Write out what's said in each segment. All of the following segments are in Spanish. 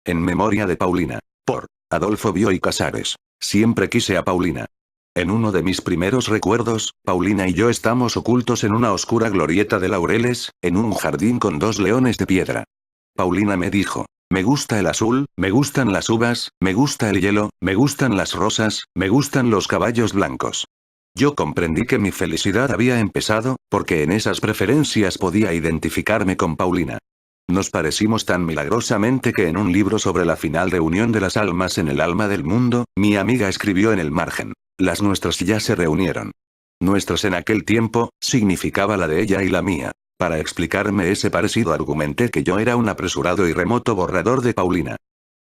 En memoria de Paulina. Por Adolfo Bioy Casares. Siempre quise a Paulina. En uno de mis primeros recuerdos, Paulina y yo estamos ocultos en una oscura glorieta de laureles, en un jardín con 2 leones de piedra. Paulina me dijo: me gusta el azul, me gustan las uvas, me gusta el hielo, me gustan las rosas, me gustan los caballos blancos. Yo comprendí que mi felicidad había empezado, porque en esas preferencias podía identificarme con Paulina. Nos parecimos tan milagrosamente que en un libro sobre la final reunión de las almas en el alma del mundo, mi amiga escribió en el margen: las nuestras ya se reunieron. Nuestras en aquel tiempo, significaba la de ella y la mía. Para explicarme ese parecido argumenté que yo era un apresurado y remoto borrador de Paulina.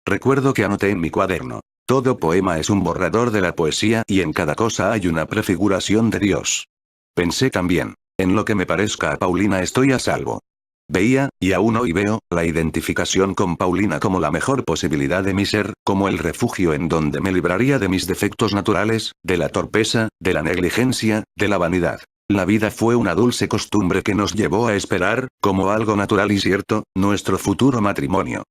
Recuerdo que anoté en mi cuaderno: todo poema es un borrador de la poesía y en cada cosa hay una prefiguración de Dios. Pensé también: en lo que me parezca a Paulina estoy a salvo. Veía, y aún hoy veo, la identificación con Paulina como la mejor posibilidad de mi ser, como el refugio en donde me libraría de mis defectos naturales, de la torpeza, de la negligencia, de la vanidad. La vida fue una dulce costumbre que nos llevó a esperar, como algo natural y cierto, nuestro futuro matrimonio.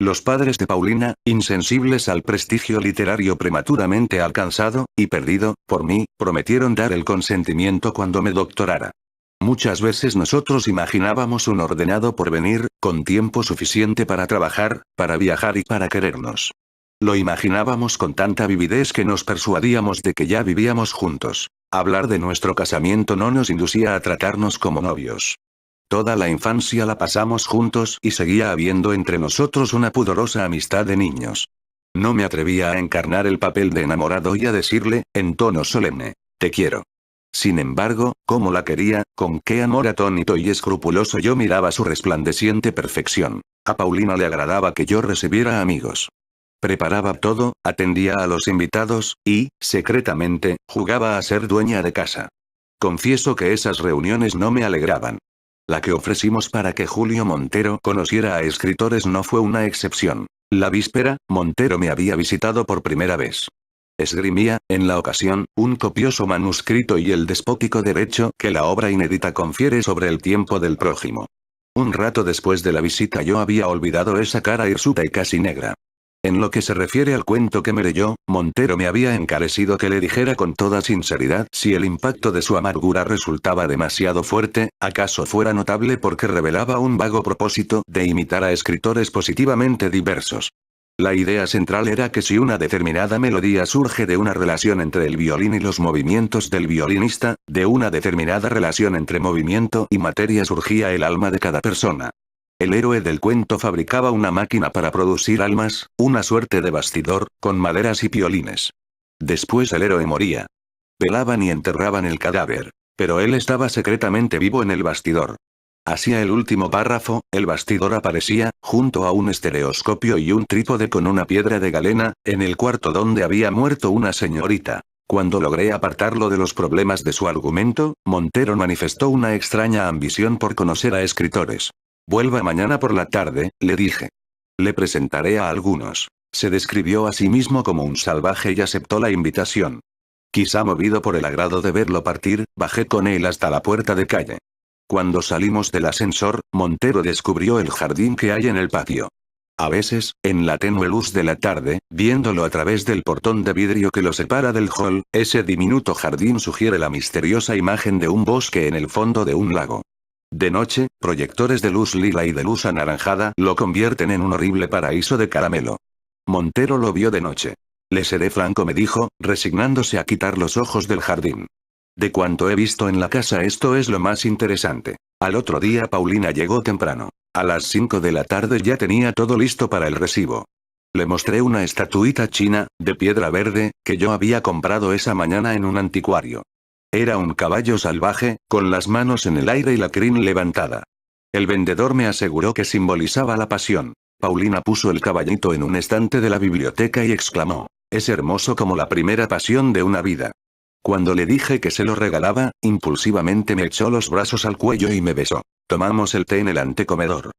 Los padres de Paulina, insensibles al prestigio literario prematuramente alcanzado, y perdido, por mí, prometieron dar el consentimiento cuando me doctorara. Muchas veces nosotros imaginábamos un ordenado porvenir, con tiempo suficiente para trabajar, para viajar y para querernos. Lo imaginábamos con tanta vividez que nos persuadíamos de que ya vivíamos juntos. Hablar de nuestro casamiento no nos inducía a tratarnos como novios. Toda la infancia la pasamos juntos y seguía habiendo entre nosotros una pudorosa amistad de niños. No me atrevía a encarnar el papel de enamorado y a decirle, en tono solemne: te quiero. Sin embargo, cómo la quería, con qué amor atónito y escrupuloso yo miraba su resplandeciente perfección. A Paulina le agradaba que yo recibiera amigos. Preparaba todo, atendía a los invitados, y, secretamente, jugaba a ser dueña de casa. Confieso que esas reuniones no me alegraban. La que ofrecimos para que Julio Montero conociera a escritores no fue una excepción. La víspera, Montero me había visitado por primera vez. Esgrimía, en la ocasión, un copioso manuscrito y el despótico derecho que la obra inédita confiere sobre el tiempo del prójimo. Un rato después de la visita yo había olvidado esa cara hirsuta y casi negra. En lo que se refiere al cuento que me leyó, Montero me había encarecido que le dijera con toda sinceridad si el impacto de su amargura resultaba demasiado fuerte, acaso fuera notable porque revelaba un vago propósito de imitar a escritores positivamente diversos. La idea central era que si una determinada melodía surge de una relación entre el violín y los movimientos del violinista, de una determinada relación entre movimiento y materia surgía el alma de cada persona. El héroe del cuento fabricaba una máquina para producir almas, una suerte de bastidor, con maderas y piolines. Después el héroe moría. Velaban y enterraban el cadáver. Pero él estaba secretamente vivo en el bastidor. Hacia el último párrafo, el bastidor aparecía, junto a un estereoscopio y un trípode con una piedra de galena, en el cuarto donde había muerto una señorita. Cuando logré apartarlo de los problemas de su argumento, Montero manifestó una extraña ambición por conocer a escritores. Vuelva mañana por la tarde, le dije. Le presentaré a algunos. Se describió a sí mismo como un salvaje y aceptó la invitación. Quizá movido por el agrado de verlo partir, bajé con él hasta la puerta de calle. Cuando salimos del ascensor, Montero descubrió el jardín que hay en el patio. A veces, en la tenue luz de la tarde, viéndolo a través del portón de vidrio que lo separa del hall, ese diminuto jardín sugiere la misteriosa imagen de un bosque en el fondo de un lago. De noche, proyectores de luz lila y de luz anaranjada lo convierten en un horrible paraíso de caramelo. Montero lo vio de noche. Le seré franco, me dijo, resignándose a quitar los ojos del jardín. De cuanto he visto en la casa esto es lo más interesante. Al otro día Paulina llegó temprano. A las 5 de la tarde ya tenía todo listo para el recibo. Le mostré una estatuita china, de piedra verde, que yo había comprado esa mañana en un anticuario. Era un caballo salvaje, con las manos en el aire y la crin levantada. El vendedor me aseguró que simbolizaba la pasión. Paulina puso el caballito en un estante de la biblioteca y exclamó: es hermoso como la primera pasión de una vida. Cuando le dije que se lo regalaba, impulsivamente me echó los brazos al cuello y me besó. Tomamos el té en el antecomedor.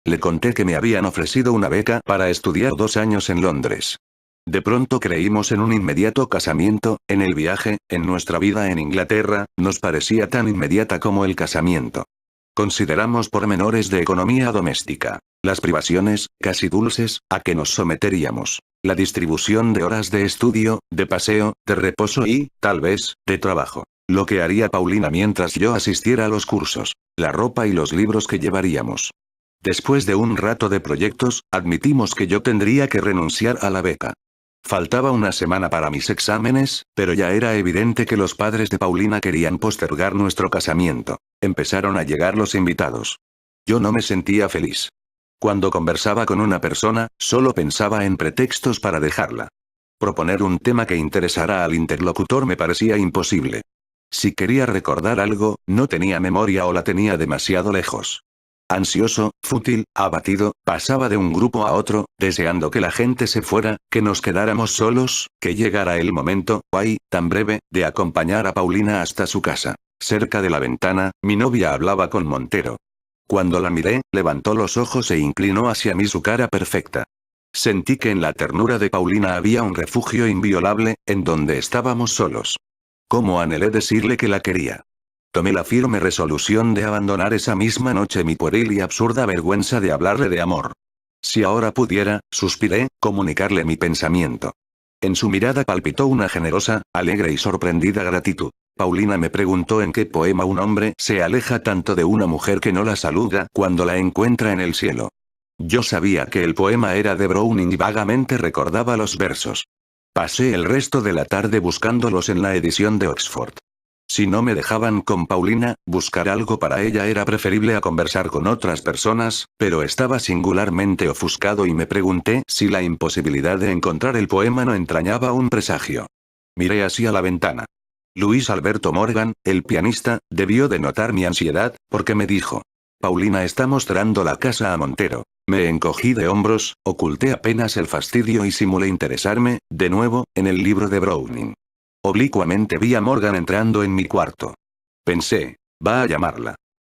Le conté que me habían ofrecido una beca para estudiar 2 años en Londres. De pronto creímos en un inmediato casamiento, en el viaje, en nuestra vida en Inglaterra, nos parecía tan inmediata como el casamiento. Consideramos pormenores de economía doméstica. Las privaciones, casi dulces, a que nos someteríamos. La distribución de horas de estudio, de paseo, de reposo y, tal vez, de trabajo. Lo que haría Paulina mientras yo asistiera a los cursos. La ropa y los libros que llevaríamos. Después de un rato de proyectos, admitimos que yo tendría que renunciar a la beca. Faltaba una semana para mis exámenes, pero ya era evidente que los padres de Paulina querían postergar nuestro casamiento. Empezaron a llegar los invitados. Yo no me sentía feliz. Cuando conversaba con una persona, solo pensaba en pretextos para dejarla. Proponer un tema que interesara al interlocutor me parecía imposible. Si quería recordar algo, no tenía memoria o la tenía demasiado lejos. Ansioso, fútil, abatido, pasaba de un grupo a otro, deseando que la gente se fuera, que nos quedáramos solos, que llegara el momento, ay, tan breve, de acompañar a Paulina hasta su casa. Cerca de la ventana, mi novia hablaba con Montero. Cuando la miré, levantó los ojos e inclinó hacia mí su cara perfecta. Sentí que en la ternura de Paulina había un refugio inviolable, en donde estábamos solos. Cómo anhelé decirle que la quería. Tomé la firme resolución de abandonar esa misma noche mi pueril y absurda vergüenza de hablarle de amor. Si ahora pudiera, suspiré, comunicarle mi pensamiento. En su mirada palpitó una generosa, alegre y sorprendida gratitud. Paulina me preguntó en qué poema un hombre se aleja tanto de una mujer que no la saluda cuando la encuentra en el cielo. Yo sabía que el poema era de Browning y vagamente recordaba los versos. Pasé el resto de la tarde buscándolos en la edición de Oxford. Si no me dejaban con Paulina, buscar algo para ella era preferible a conversar con otras personas, pero estaba singularmente ofuscado y me pregunté si la imposibilidad de encontrar el poema no entrañaba un presagio. Miré hacia la ventana. Luis Alberto Morgan, el pianista, debió de notar mi ansiedad, porque me dijo: Paulina está mostrando la casa a Montero. Me encogí de hombros, oculté apenas el fastidio y simulé interesarme, de nuevo, en el libro de Browning. Oblicuamente vi a Morgan entrando en mi cuarto. Pensé, va a llamarla.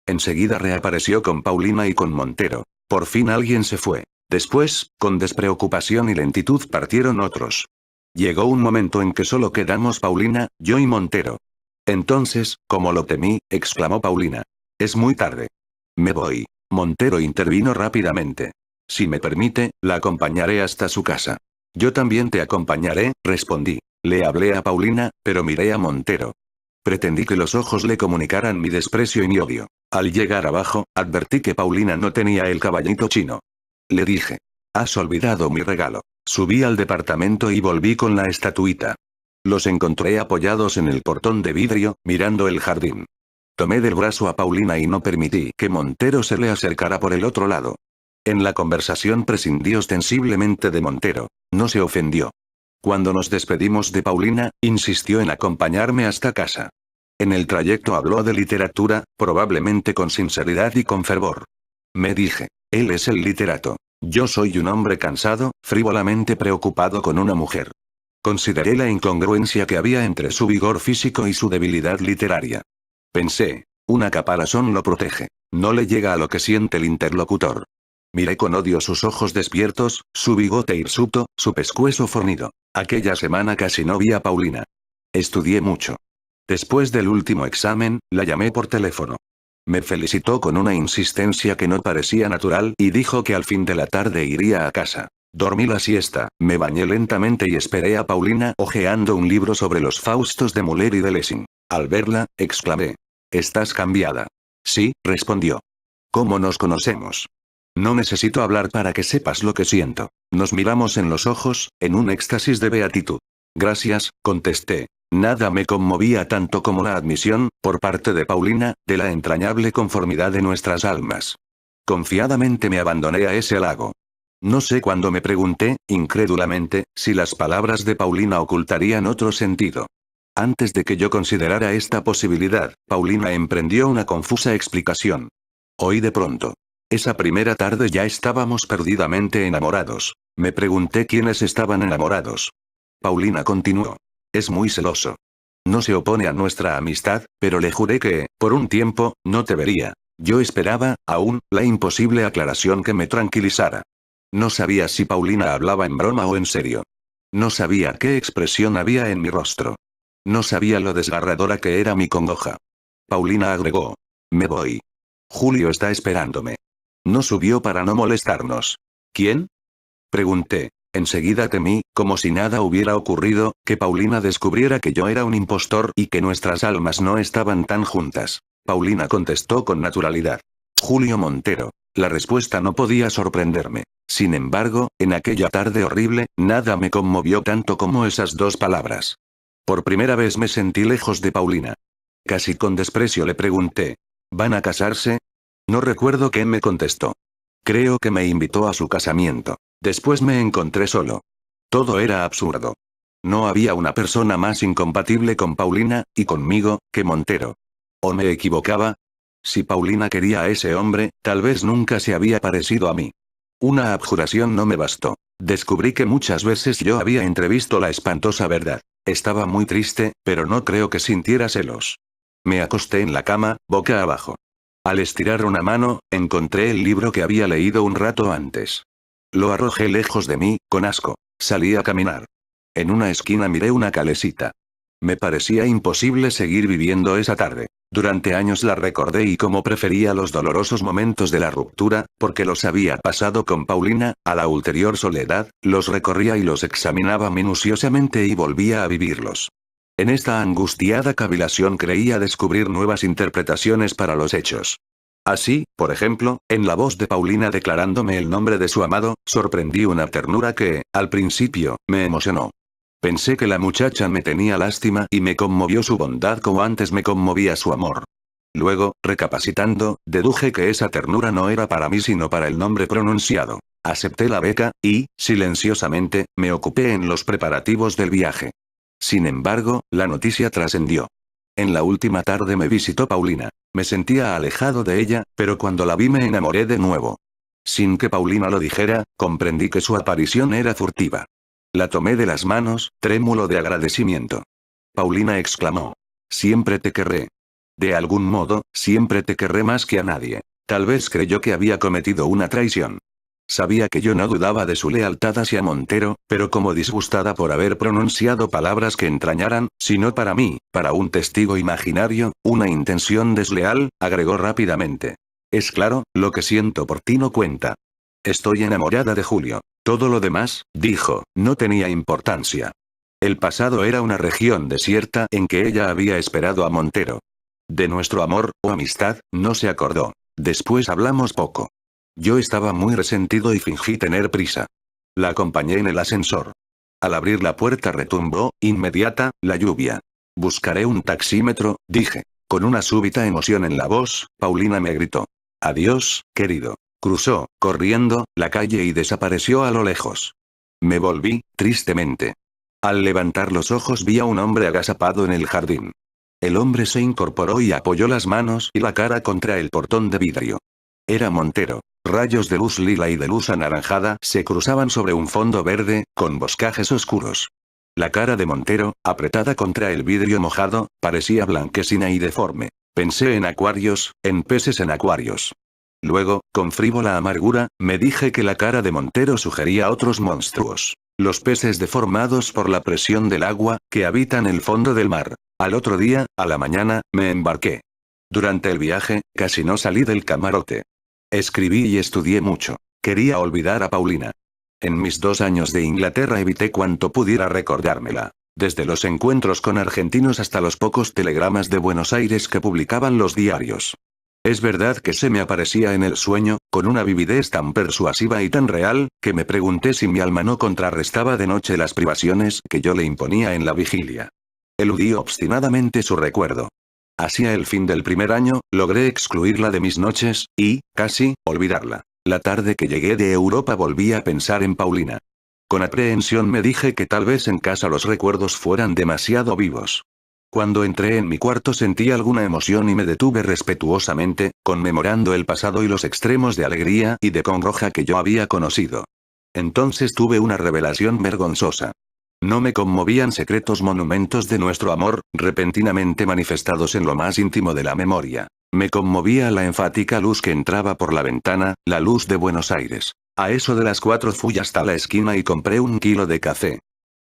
Enseguida reapareció con Paulina y con Montero. Por fin alguien se fue. Después, con despreocupación y lentitud partieron otros. Llegó un momento en que solo quedamos Paulina, yo y Montero. Entonces, como lo temí, exclamó Paulina. Es muy tarde. Me voy. Montero intervino rápidamente. Si me permite, la acompañaré hasta su casa. Yo también te acompañaré, respondí. Le hablé a Paulina, pero miré a Montero. Pretendí que los ojos le comunicaran mi desprecio y mi odio. Al llegar abajo, advertí que Paulina no tenía el caballito chino. Le dije: has olvidado mi regalo. Subí al departamento y volví con la estatuita. Los encontré apoyados en el portón de vidrio, mirando el jardín. Tomé del brazo a Paulina y no permití que Montero se le acercara por el otro lado. En la conversación prescindí ostensiblemente de Montero. No se ofendió. Cuando nos despedimos de Paulina, insistió en acompañarme hasta casa. En el trayecto habló de literatura, probablemente con sinceridad y con fervor. Me dije: él es el literato. Yo soy un hombre cansado, frívolamente preocupado con una mujer. Consideré la incongruencia que había entre su vigor físico y su debilidad literaria. Pensé, una caparazón lo protege. No le llega a lo que siente el interlocutor. Miré con odio sus ojos despiertos, su bigote hirsuto, su pescuezo fornido. Aquella semana casi no vi a Paulina. Estudié mucho. Después del último examen, la llamé por teléfono. Me felicitó con una insistencia que no parecía natural y dijo que al fin de la tarde iría a casa. Dormí la siesta, me bañé lentamente y esperé a Paulina hojeando un libro sobre los Faustos de Müller y de Lessing. Al verla, exclamé: «¿Estás cambiada?» «Sí», respondió. «¿Cómo nos conocemos?» «No necesito hablar para que sepas lo que siento». Nos miramos en los ojos, en un éxtasis de beatitud. «Gracias», contesté. Nada me conmovía tanto como la admisión, por parte de Paulina, de la entrañable conformidad de nuestras almas. Confiadamente me abandoné a ese halago. No sé cuándo me pregunté, incrédulamente, si las palabras de Paulina ocultarían otro sentido. Antes de que yo considerara esta posibilidad, Paulina emprendió una confusa explicación. Oí de pronto. Esa primera tarde ya estábamos perdidamente enamorados. Me pregunté quiénes estaban enamorados. Paulina continuó. Es muy celoso. No se opone a nuestra amistad, pero le juré que, por un tiempo, no te vería. Yo esperaba, aún, la imposible aclaración que me tranquilizara. No sabía si Paulina hablaba en broma o en serio. No sabía qué expresión había en mi rostro. No sabía lo desgarradora que era mi congoja. Paulina agregó. Me voy. Julio está esperándome. No subió para no molestarnos. ¿Quién? Pregunté. Enseguida temí, como si nada hubiera ocurrido, que Paulina descubriera que yo era un impostor y que nuestras almas no estaban tan juntas. Paulina contestó con naturalidad. Julio Montero. La respuesta no podía sorprenderme. Sin embargo, en aquella tarde horrible, nada me conmovió tanto como esas dos palabras. Por primera vez me sentí lejos de Paulina. Casi con desprecio le pregunté. ¿Van a casarse? No recuerdo qué me contestó. Creo que me invitó a su casamiento. Después me encontré solo. Todo era absurdo. No había una persona más incompatible con Paulina, y conmigo, que Montero. ¿O me equivocaba? Si Paulina quería a ese hombre, tal vez nunca se había parecido a mí. Una abjuración no me bastó. Descubrí que muchas veces yo había entrevisto la espantosa verdad. Estaba muy triste, pero no creo que sintiera celos. Me acosté en la cama, boca abajo. Al estirar una mano, encontré el libro que había leído un rato antes. Lo arrojé lejos de mí, con asco. Salí a caminar. En una esquina miré una calesita. Me parecía imposible seguir viviendo esa tarde. Durante años la recordé y como prefería los dolorosos momentos de la ruptura, porque los había pasado con Paulina, a la ulterior soledad, los recorría y los examinaba minuciosamente y volvía a vivirlos. En esta angustiada cavilación creía descubrir nuevas interpretaciones para los hechos. Así, por ejemplo, en la voz de Paulina declarándome el nombre de su amado, sorprendí una ternura que, al principio, me emocionó. Pensé que la muchacha me tenía lástima y me conmovió su bondad como antes me conmovía su amor. Luego, recapacitando, deduje que esa ternura no era para mí sino para el nombre pronunciado. Acepté la beca, y, silenciosamente, me ocupé en los preparativos del viaje. Sin embargo, la noticia trascendió. En la última tarde me visitó Paulina. Me sentía alejado de ella, pero cuando la vi me enamoré de nuevo. Sin que Paulina lo dijera, comprendí que su aparición era furtiva. La tomé de las manos, trémulo de agradecimiento. Paulina exclamó. Siempre te querré. De algún modo, siempre te querré más que a nadie. Tal vez creyó que había cometido una traición. Sabía que yo no dudaba de su lealtad hacia Montero, pero como disgustada por haber pronunciado palabras que entrañaran, si no para mí, para un testigo imaginario, una intención desleal, agregó rápidamente. Es claro, lo que siento por ti no cuenta. Estoy enamorada de Julio. Todo lo demás, dijo, no tenía importancia. El pasado era una región desierta en que ella había esperado a Montero. De nuestro amor, o amistad, no se acordó. Después hablamos poco. Yo estaba muy resentido y fingí tener prisa. La acompañé en el ascensor. Al abrir la puerta retumbó, inmediata, la lluvia. Buscaré un taxímetro, dije. Con una súbita emoción en la voz, Paulina me gritó. Adiós, querido. Cruzó, corriendo, la calle y desapareció a lo lejos. Me volví, tristemente. Al levantar los ojos vi a un hombre agazapado en el jardín. El hombre se incorporó y apoyó las manos y la cara contra el portón de vidrio. Era Montero. Rayos de luz lila y de luz anaranjada se cruzaban sobre un fondo verde, con boscajes oscuros. La cara de Montero, apretada contra el vidrio mojado, parecía blanquecina y deforme. Pensé en acuarios, en peces en acuarios. Luego, con frívola amargura, me dije que la cara de Montero sugería otros monstruos. Los peces deformados por la presión del agua, que habitan el fondo del mar. Al otro día, a la mañana, me embarqué. Durante el viaje, casi no salí del camarote. Escribí y estudié mucho. Quería olvidar a Paulina. En mis 2 años de Inglaterra evité cuanto pudiera recordármela. Desde los encuentros con argentinos hasta los pocos telegramas de Buenos Aires que publicaban los diarios. Es verdad que se me aparecía en el sueño, con una vividez tan persuasiva y tan real, que me pregunté si mi alma no contrarrestaba de noche las privaciones que yo le imponía en la vigilia. Eludí obstinadamente su recuerdo. Hacia el fin del primer año, logré excluirla de mis noches, y, casi, olvidarla. La tarde que llegué de Europa volví a pensar en Paulina. Con aprehensión me dije que tal vez en casa los recuerdos fueran demasiado vivos. Cuando entré en mi cuarto sentí alguna emoción y me detuve respetuosamente, conmemorando el pasado y los extremos de alegría y de congoja que yo había conocido. Entonces tuve una revelación vergonzosa. No me conmovían secretos monumentos de nuestro amor, repentinamente manifestados en lo más íntimo de la memoria. Me conmovía la enfática luz que entraba por la ventana, la luz de Buenos Aires. A eso de las 4 fui hasta la esquina y compré 1 kilo de café.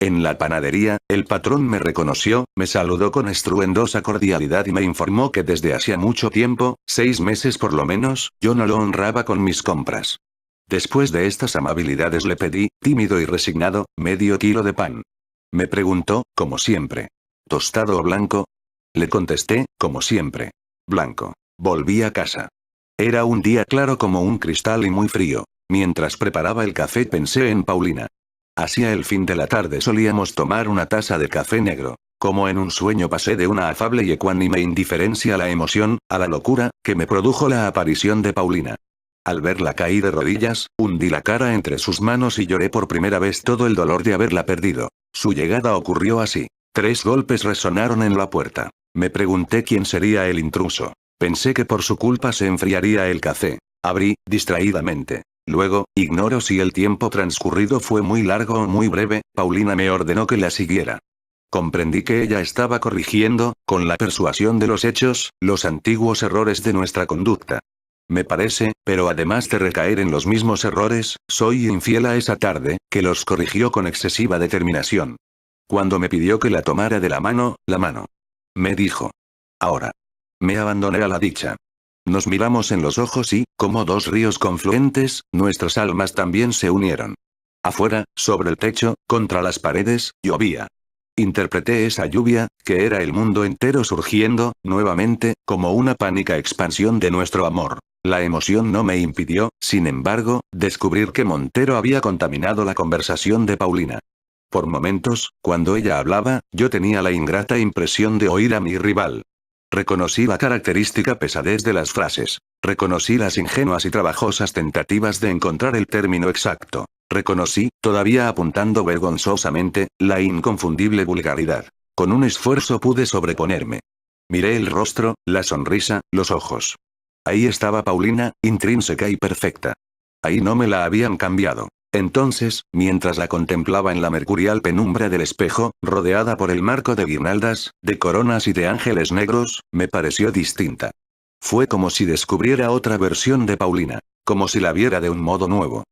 En la panadería, el patrón me reconoció, me saludó con estruendosa cordialidad y me informó que desde hacía mucho tiempo, 6 meses por lo menos, yo no lo honraba con mis compras. Después de estas amabilidades le pedí, tímido y resignado, medio kilo de pan. Me preguntó, como siempre. ¿Tostado o blanco? Le contesté, como siempre. Blanco. Volví a casa. Era un día claro como un cristal y muy frío. Mientras preparaba el café pensé en Paulina. Hacia el fin de la tarde solíamos tomar una taza de café negro. Como en un sueño pasé de una afable y ecuánime indiferencia a la emoción, a la locura, que me produjo la aparición de Paulina. Al verla caí de rodillas, hundí la cara entre sus manos y lloré por primera vez todo el dolor de haberla perdido. Su llegada ocurrió así. 3 golpes resonaron en la puerta. Me pregunté quién sería el intruso. Pensé que por su culpa se enfriaría el café. Abrí, distraídamente. Luego, ignoro si el tiempo transcurrido fue muy largo o muy breve, Paulina me ordenó que la siguiera. Comprendí que ella estaba corrigiendo, con la persuasión de los hechos, los antiguos errores de nuestra conducta. Me parece, pero además de recaer en los mismos errores, soy infiel a esa tarde, que los corrigió con excesiva determinación. Cuando me pidió que la tomara de la mano. Me dijo. Ahora. Me abandoné a la dicha. Nos miramos en los ojos y, como 2 ríos confluentes, nuestras almas también se unieron. Afuera, sobre el techo, contra las paredes, llovía. Interpreté esa lluvia, que era el mundo entero surgiendo, nuevamente, como una pánica expansión de nuestro amor. La emoción no me impidió, sin embargo, descubrir que Montero había contaminado la conversación de Paulina. Por momentos, cuando ella hablaba, yo tenía la ingrata impresión de oír a mi rival. Reconocí la característica pesadez de las frases. Reconocí las ingenuas y trabajosas tentativas de encontrar el término exacto. Reconocí, todavía apuntando vergonzosamente, la inconfundible vulgaridad. Con un esfuerzo pude sobreponerme. Miré el rostro, la sonrisa, los ojos. Ahí estaba Paulina, intrínseca y perfecta. Ahí no me la habían cambiado. Entonces, mientras la contemplaba en la mercurial penumbra del espejo, rodeada por el marco de guirnaldas, de coronas y de ángeles negros, me pareció distinta. Fue como si descubriera otra versión de Paulina. Como si la viera de un modo nuevo.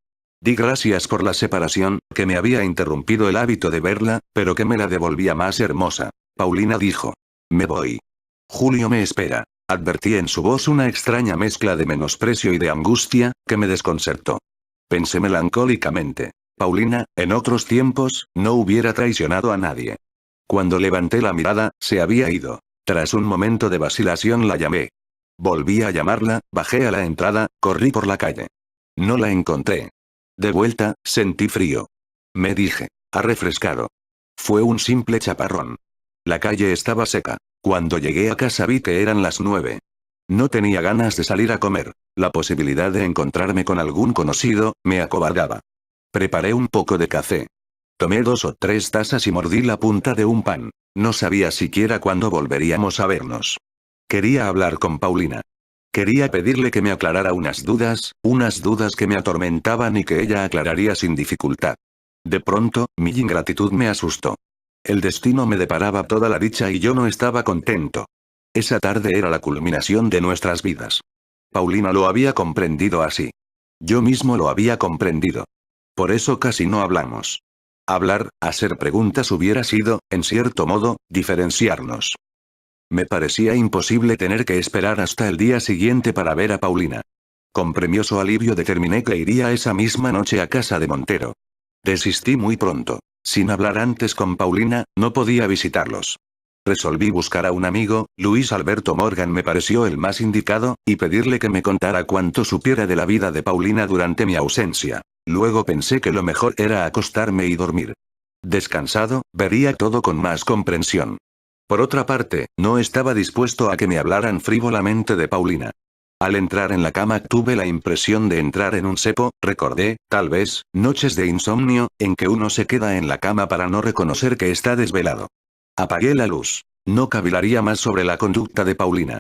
Di gracias por la separación, que me había interrumpido el hábito de verla, pero que me la devolvía más hermosa. Paulina dijo. Me voy. Julio me espera. Advertí en su voz una extraña mezcla de menosprecio y de angustia, que me desconcertó. Pensé melancólicamente. Paulina, en otros tiempos, no hubiera traicionado a nadie. Cuando levanté la mirada, se había ido. Tras un momento de vacilación la llamé. Volví a llamarla, bajé a la entrada, corrí por la calle. No la encontré. De vuelta, sentí frío. Me dije. Ha refrescado. Fue un simple chaparrón. La calle estaba seca. Cuando llegué a casa vi que eran las 9. No tenía ganas de salir a comer. La posibilidad de encontrarme con algún conocido, me acobardaba. Preparé un poco de café. Tomé 2 o 3 tazas y mordí la punta de un pan. No sabía siquiera cuándo volveríamos a vernos. Quería hablar con Paulina. Quería pedirle que me aclarara unas dudas que me atormentaban y que ella aclararía sin dificultad. De pronto, mi ingratitud me asustó. El destino me deparaba toda la dicha y yo no estaba contento. Esa tarde era la culminación de nuestras vidas. Paulina lo había comprendido así. Yo mismo lo había comprendido. Por eso casi no hablamos. Hablar, hacer preguntas hubiera sido, en cierto modo, diferenciarnos. Me parecía imposible tener que esperar hasta el día siguiente para ver a Paulina. Con premioso alivio determiné que iría esa misma noche a casa de Montero. Desistí muy pronto. Sin hablar antes con Paulina, no podía visitarlos. Resolví buscar a un amigo, Luis Alberto Morgan me pareció el más indicado, y pedirle que me contara cuanto supiera de la vida de Paulina durante mi ausencia. Luego pensé que lo mejor era acostarme y dormir. Descansado, vería todo con más comprensión. Por otra parte, no estaba dispuesto a que me hablaran frívolamente de Paulina. Al entrar en la cama tuve la impresión de entrar en un cepo, recordé, tal vez, noches de insomnio, en que uno se queda en la cama para no reconocer que está desvelado. Apagué la luz. No cavilaría más sobre la conducta de Paulina.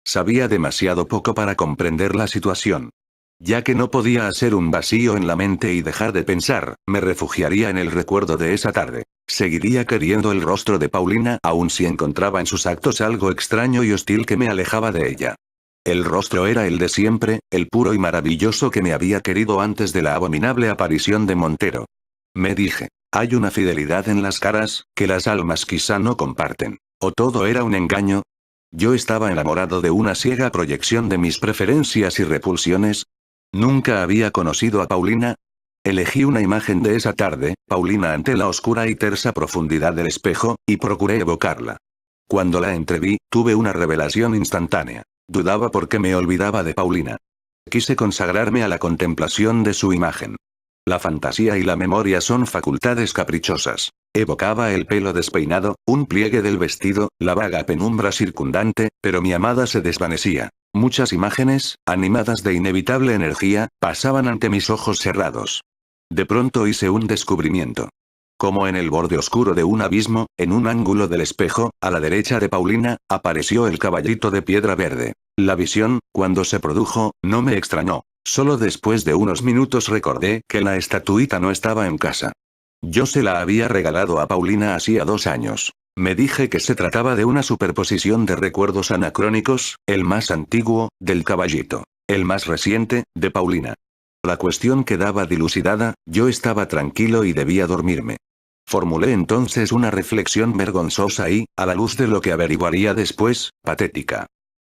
Sabía demasiado poco para comprender la situación. Ya que no podía hacer un vacío en la mente y dejar de pensar, me refugiaría en el recuerdo de esa tarde. Seguiría queriendo el rostro de Paulina, aun si encontraba en sus actos algo extraño y hostil que me alejaba de ella. El rostro era el de siempre, el puro y maravilloso que me había querido antes de la abominable aparición de Montero. Me dije. Hay una fidelidad en las caras, que las almas quizá no comparten. ¿O todo era un engaño? Yo estaba enamorado de una ciega proyección de mis preferencias y repulsiones. Nunca había conocido a Paulina. Elegí una imagen de esa tarde, Paulina ante la oscura y tersa profundidad del espejo, y procuré evocarla. Cuando la entreví, tuve una revelación instantánea. Dudaba porque me olvidaba de Paulina. Quise consagrarme a la contemplación de su imagen. La fantasía y la memoria son facultades caprichosas. Evocaba el pelo despeinado, un pliegue del vestido, la vaga penumbra circundante, pero mi amada se desvanecía. Muchas imágenes, animadas de inevitable energía, pasaban ante mis ojos cerrados. De pronto hice un descubrimiento. Como en el borde oscuro de un abismo, en un ángulo del espejo, a la derecha de Paulina, apareció el caballito de piedra verde. La visión, cuando se produjo, no me extrañó. Solo después de unos minutos recordé que la estatuita no estaba en casa. Yo se la había regalado a Paulina hacía 2 años. Me dije que se trataba de una superposición de recuerdos anacrónicos, el más antiguo, del caballito. El más reciente, de Paulina. La cuestión quedaba dilucidada, yo estaba tranquilo y debía dormirme. Formulé entonces una reflexión vergonzosa y, a la luz de lo que averiguaría después, patética.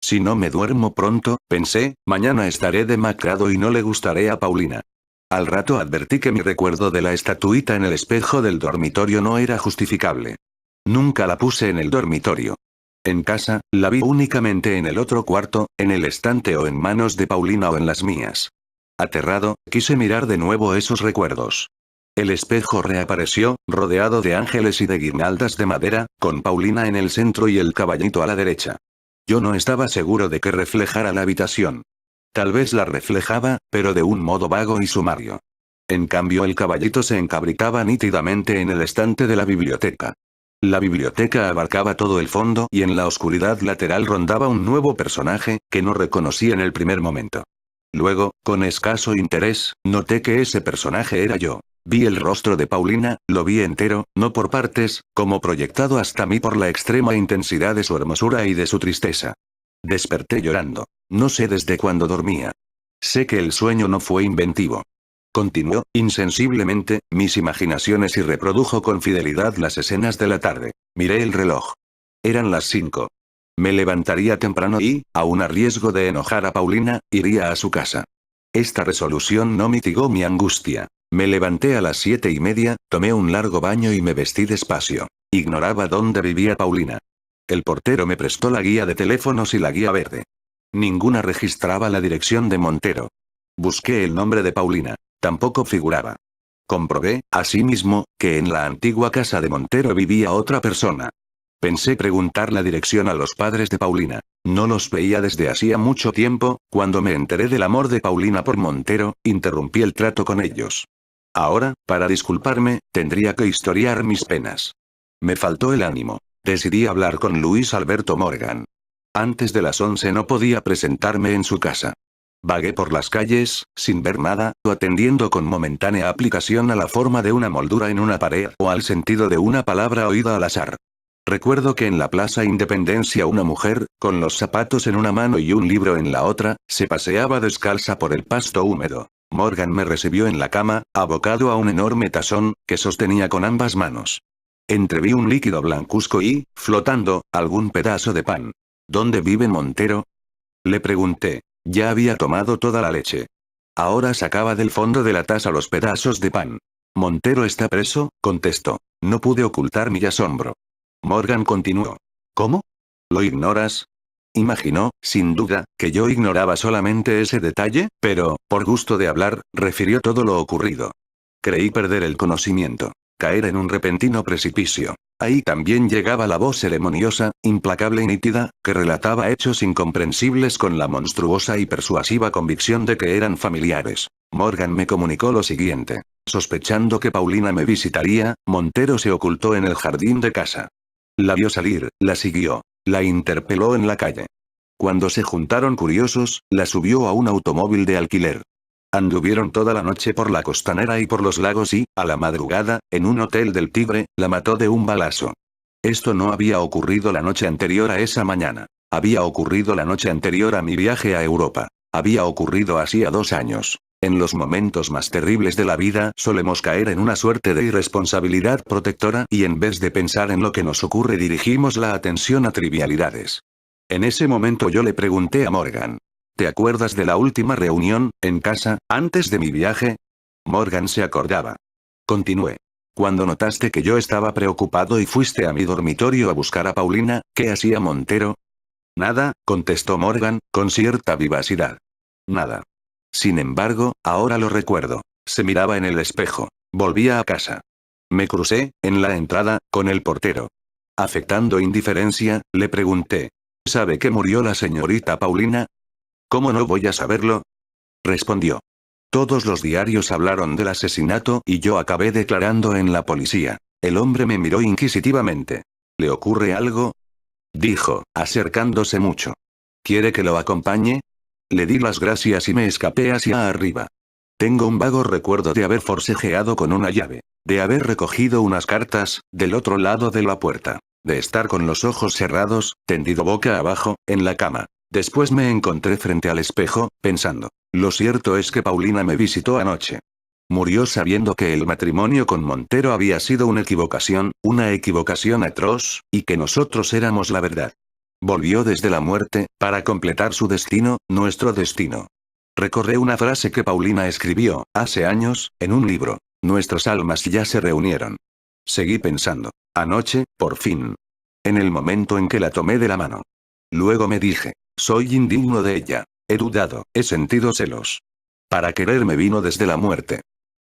Si no me duermo pronto, pensé, mañana estaré demacrado y no le gustaré a Paulina. Al rato advertí que mi recuerdo de la estatuita en el espejo del dormitorio no era justificable. Nunca la puse en el dormitorio. En casa, la vi únicamente en el otro cuarto, en el estante o en manos de Paulina o en las mías. Aterrado, quise mirar de nuevo esos recuerdos. El espejo reapareció, rodeado de ángeles y de guirnaldas de madera, con Paulina en el centro y el caballito a la derecha. Yo no estaba seguro de que reflejara la habitación. Tal vez la reflejaba, pero de un modo vago y sumario. En cambio el caballito se encabritaba nítidamente en el estante de la biblioteca. La biblioteca abarcaba todo el fondo y en la oscuridad lateral rondaba un nuevo personaje, que no reconocí en el primer momento. Luego, con escaso interés, noté que ese personaje era yo. Vi el rostro de Paulina, lo vi entero, no por partes, como proyectado hasta mí por la extrema intensidad de su hermosura y de su tristeza. Desperté llorando. No sé desde cuándo dormía. Sé que el sueño no fue inventivo. Continuó, insensiblemente, mis imaginaciones y reprodujo con fidelidad las escenas de la tarde. Miré el reloj. Eran las 5. Me levantaría temprano y, aun a riesgo de enojar a Paulina, iría a su casa. Esta resolución no mitigó mi angustia. Me levanté a las 7:30, tomé un largo baño y me vestí despacio. Ignoraba dónde vivía Paulina. El portero me prestó la guía de teléfonos y la guía verde. Ninguna registraba la dirección de Montero. Busqué el nombre de Paulina. Tampoco figuraba. Comprobé, asimismo, que en la antigua casa de Montero vivía otra persona. Pensé preguntar la dirección a los padres de Paulina. No los veía desde hacía mucho tiempo, cuando me enteré del amor de Paulina por Montero, interrumpí el trato con ellos. Ahora, para disculparme, tendría que historiar mis penas. Me faltó el ánimo. Decidí hablar con Luis Alberto Morgan. Antes de las 11 no podía presentarme en su casa. Vagué por las calles, sin ver nada, o atendiendo con momentánea aplicación a la forma de una moldura en una pared o al sentido de una palabra oída al azar. Recuerdo que en la Plaza Independencia una mujer, con los zapatos en una mano y un libro en la otra, se paseaba descalza por el pasto húmedo. Morgan me recibió en la cama, abocado a un enorme tazón, que sostenía con ambas manos. Entreví un líquido blancuzco y, flotando, algún pedazo de pan. ¿Dónde vive Montero? Le pregunté. Ya había tomado toda la leche. Ahora sacaba del fondo de la taza los pedazos de pan. Montero está preso, contestó. No pude ocultar mi asombro. Morgan continuó. ¿Cómo? ¿Lo ignoras? Imaginó, sin duda, que yo ignoraba solamente ese detalle, pero, por gusto de hablar, refirió todo lo ocurrido. Creí perder el conocimiento. Caer en un repentino precipicio. Ahí también llegaba la voz ceremoniosa, implacable y nítida, que relataba hechos incomprensibles con la monstruosa y persuasiva convicción de que eran familiares. Morgan me comunicó lo siguiente. Sospechando que Paulina me visitaría, Montero se ocultó en el jardín de casa. La vio salir, la siguió. La interpeló en la calle. Cuando se juntaron curiosos, la subió a un automóvil de alquiler. Anduvieron toda la noche por la costanera y por los lagos y, a la madrugada, en un hotel del Tigre, la mató de un balazo. Esto no había ocurrido la noche anterior a esa mañana. Había ocurrido la noche anterior a mi viaje a Europa. Había ocurrido hacía 2 años. En los momentos más terribles de la vida solemos caer en una suerte de irresponsabilidad protectora y en vez de pensar en lo que nos ocurre dirigimos la atención a trivialidades. En ese momento yo le pregunté a Morgan. ¿Te acuerdas de la última reunión, en casa, antes de mi viaje? Morgan se acordaba. Continué. Cuando notaste que yo estaba preocupado y fuiste a mi dormitorio a buscar a Paulina, ¿qué hacía Montero? Nada, contestó Morgan, con cierta vivacidad. Nada. Sin embargo, ahora lo recuerdo. Se miraba en el espejo. Volvía a casa. Me crucé, en la entrada, con el portero. Afectando indiferencia, le pregunté. ¿Sabe que murió la señorita Paulina? ¿Cómo no voy a saberlo? Respondió. Todos los diarios hablaron del asesinato y yo acabé declarando en la policía. El hombre me miró inquisitivamente. ¿Le ocurre algo? Dijo, acercándose mucho. ¿Quiere que lo acompañe? Le di las gracias y me escapé hacia arriba. Tengo un vago recuerdo de haber forcejeado con una llave, de haber recogido unas cartas, del otro lado de la puerta, de estar con los ojos cerrados, tendido boca abajo, en la cama. Después me encontré frente al espejo, pensando. Lo cierto es que Paulina me visitó anoche. Murió sabiendo que el matrimonio con Montero había sido una equivocación atroz, y que nosotros éramos la verdad. Volvió desde la muerte, para completar su destino, nuestro destino. Recordé una frase que Paulina escribió, hace años, en un libro. Nuestras almas ya se reunieron. Seguí pensando. Anoche, por fin. En el momento en que la tomé de la mano. Luego me dije, soy indigno de ella. He dudado, he sentido celos. Para quererme vino desde la muerte.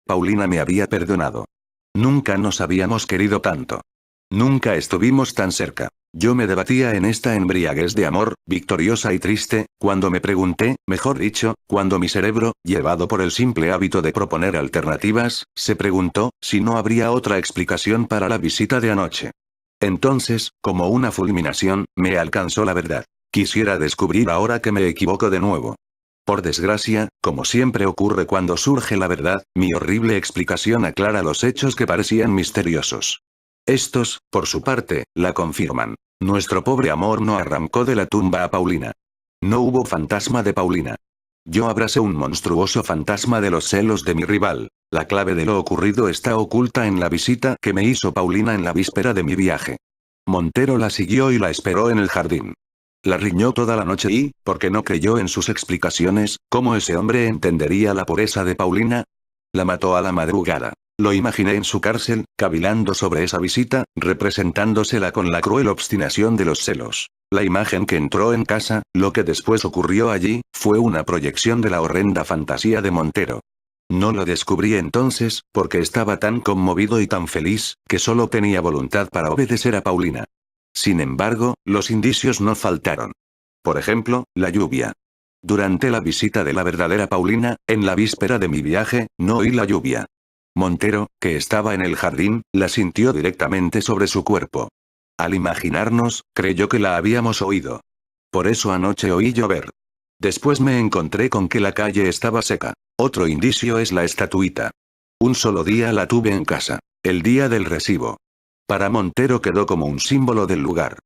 Paulina me había perdonado. Nunca nos habíamos querido tanto. Nunca estuvimos tan cerca. Yo me debatía en esta embriaguez de amor, victoriosa y triste, cuando me pregunté, mejor dicho, cuando mi cerebro, llevado por el simple hábito de proponer alternativas, se preguntó, si no habría otra explicación para la visita de anoche. Entonces, como una fulminación, me alcanzó la verdad. Quisiera descubrir ahora que me equivoco de nuevo. Por desgracia, como siempre ocurre cuando surge la verdad, mi horrible explicación aclara los hechos que parecían misteriosos. Estos, por su parte, la confirman. Nuestro pobre amor no arrancó de la tumba a Paulina. No hubo fantasma de Paulina. Yo abracé un monstruoso fantasma de los celos de mi rival. La clave de lo ocurrido está oculta en la visita que me hizo Paulina en la víspera de mi viaje. Montero la siguió y la esperó en el jardín. La riñó toda la noche y, porque no creyó en sus explicaciones, ¿cómo ese hombre entendería la pureza de Paulina? La mató a la madrugada. Lo imaginé en su cárcel, cavilando sobre esa visita, representándosela con la cruel obstinación de los celos. La imagen que entró en casa, lo que después ocurrió allí, fue una proyección de la horrenda fantasía de Montero. No lo descubrí entonces, porque estaba tan conmovido y tan feliz, que solo tenía voluntad para obedecer a Paulina. Sin embargo, los indicios no faltaron. Por ejemplo, la lluvia. Durante la visita de la verdadera Paulina, en la víspera de mi viaje, no oí la lluvia. Montero, que estaba en el jardín, la sintió directamente sobre su cuerpo. Al imaginarnos, creyó que la habíamos oído. Por eso anoche oí llover. Después me encontré con que la calle estaba seca. Otro indicio es la estatuita. Un solo día la tuve en casa. El día del recibo. Para Montero quedó como un símbolo del lugar.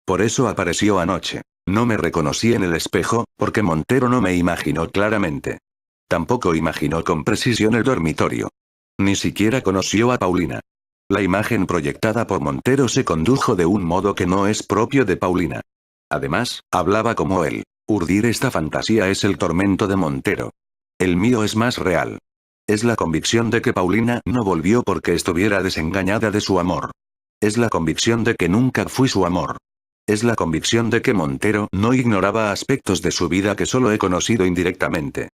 Por eso apareció anoche. No me reconocí en el espejo, porque Montero no me imaginó claramente. Tampoco imaginó con precisión el dormitorio. Ni siquiera conoció a Paulina. La imagen proyectada por Montero se condujo de un modo que no es propio de Paulina. Además, hablaba como él. Urdir esta fantasía es el tormento de Montero. El mío es más real. Es la convicción de que Paulina no volvió porque estuviera desengañada de su amor. Es la convicción de que nunca fui su amor. Es la convicción de que Montero no ignoraba aspectos de su vida que solo he conocido indirectamente.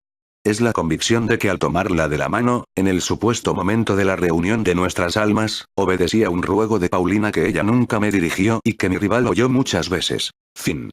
Es la convicción de que al tomarla de la mano, en el supuesto momento de la reunión de nuestras almas, obedecía un ruego de Paulina que ella nunca me dirigió y que mi rival oyó muchas veces. Fin.